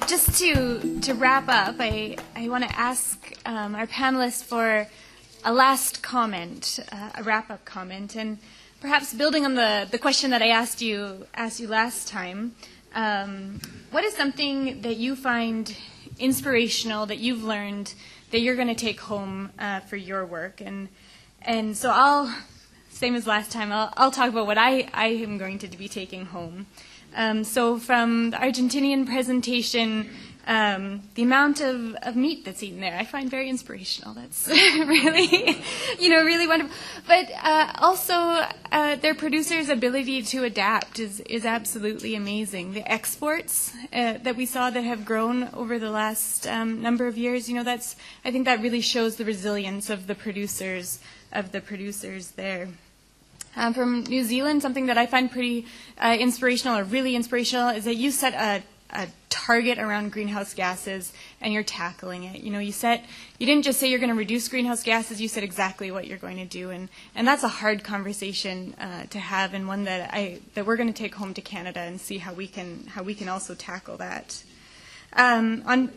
Just to wrap up, I want to ask our panelists for a last comment, a wrap-up comment, and perhaps building on the question that I asked you last time. What is something that you find inspirational that you've learned that you're going to take home for your work? And so I'll, same as last time, I'll talk about what I am going to be taking home. So from the Argentinian presentation, the amount of meat that's eaten there, I find very inspirational. That's really, really wonderful. But also, their producers' ability to adapt is absolutely amazing. The exports that we saw that have grown over the last number of years, I think that really shows the resilience of the producers there. From New Zealand, something that I find pretty inspirational, or really inspirational, is that you set a target around greenhouse gases and you're tackling it. You didn't just say you're going to reduce greenhouse gases, you said exactly what you're going to do, and that's a hard conversation to have, and one that we're going to take home to Canada and see how we can also tackle that. On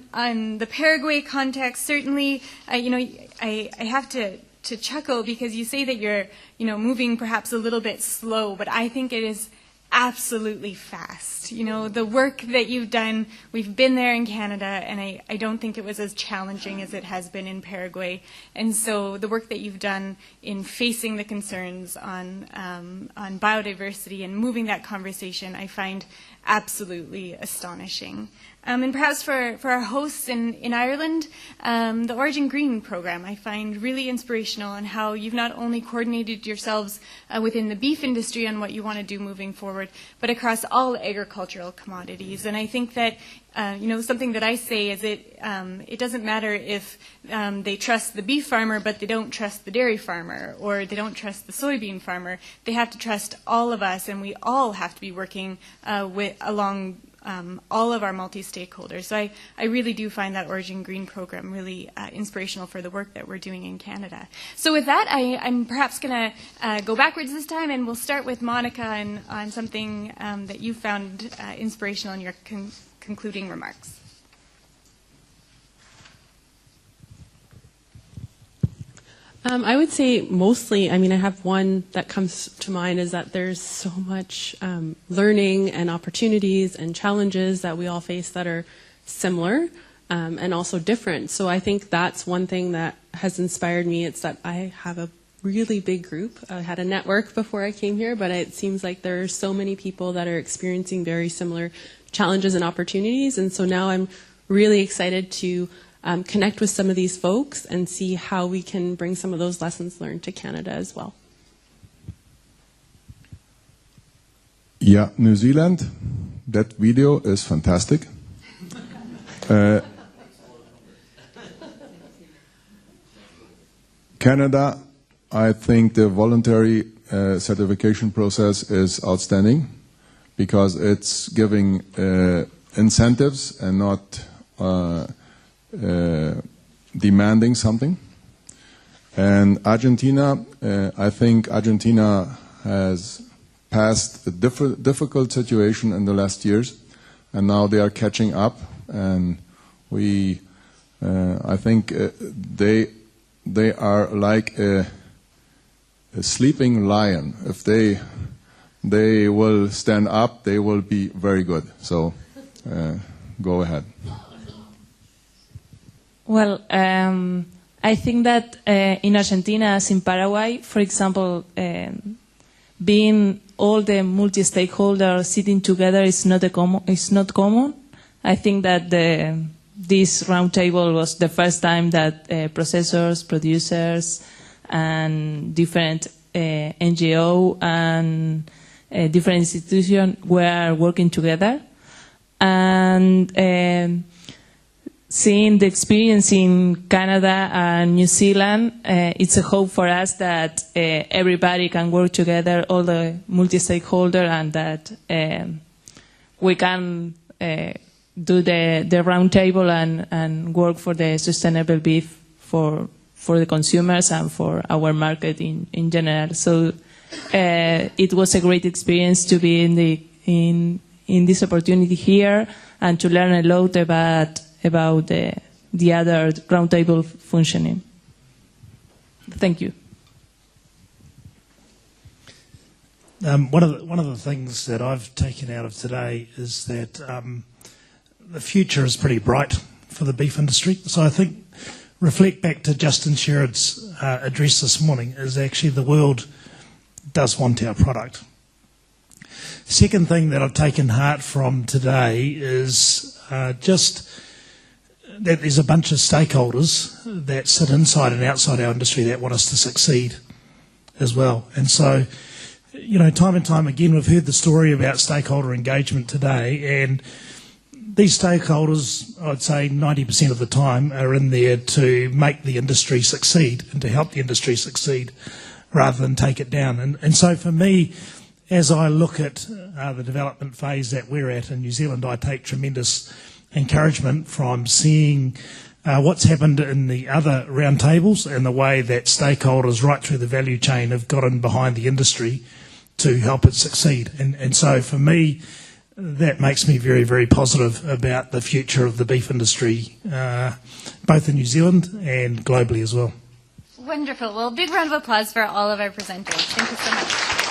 the Paraguay context, certainly, I have to chuckle because you say that you're, moving perhaps a little bit slow, but I think it is absolutely fast. The work that you've done, we've been there in Canada, and I don't think it was as challenging as it has been in Paraguay. And so the work that you've done in facing the concerns on biodiversity and moving that conversation, I find absolutely astonishing. And perhaps for our hosts in Ireland, the Origin Green program I find really inspirational in how you've not only coordinated yourselves within the beef industry on what you want to do moving forward, but across all agricultural commodities. And I think that something that I say is it doesn't matter if they trust the beef farmer but they don't trust the dairy farmer, or they don't trust the soybean farmer. They have to trust all of us, and we all have to be working along all of our multi-stakeholders. So I really do find that Origin Green program really inspirational for the work that we're doing in Canada. So with that, I'm perhaps going to go backwards this time, and we'll start with Monica on something that you found inspirational in your concluding remarks. I would say mostly, I have one that comes to mind, is that there's so much learning and opportunities and challenges that we all face that are similar and also different. So I think that's one thing that has inspired me. It's that I have a really big group. I had a network before I came here, but it seems like there are so many people that are experiencing very similar challenges and opportunities. And so now I'm really excited to connect with some of these folks and see how we can bring some of those lessons learned to Canada as well. Yeah, New Zealand, that video is fantastic. Canada, I think the voluntary certification process is outstanding because it's giving incentives and not demanding something. And Argentina, I think Argentina has passed a difficult situation in the last years, and now they are catching up. And I think they are like a sleeping lion. If they will stand up, they will be very good. So go ahead. Well, I think that in Argentina, as in Paraguay, for example, being all the multi-stakeholders sitting together is not common. I think that this roundtable was the first time that processors, producers, and different NGO and different institutions were working together. And seeing the experience in Canada and New Zealand, it's a hope for us that everybody can work together, all the multi-stakeholder, and that we can do the roundtable and work for the sustainable beef for the consumers and for our market in general. So it was a great experience to be in the in this opportunity here and to learn a lot about the other Roundtable functioning. Thank you. One of the things that I've taken out of today is that the future is pretty bright for the beef industry. So I think reflect back to Justin Sherrod's address this morning is actually the world does want our product. Second thing that I've taken heart from today is just that there's a bunch of stakeholders that sit inside and outside our industry that want us to succeed as well. And so, you know, time and time again, we've heard the story about stakeholder engagement today, and these stakeholders, I'd say 90% of the time, are in there to make the industry succeed and to help the industry succeed rather than take it down. And so for me, as I look at the development phase that we're at in New Zealand, I take tremendous encouragement from seeing what's happened in the other roundtables and the way that stakeholders right through the value chain have gotten behind the industry to help it succeed. And so for me, that makes me very, very positive about the future of the beef industry, both in New Zealand and globally as well. Wonderful. Well, big round of applause for all of our presenters. Thank you so much.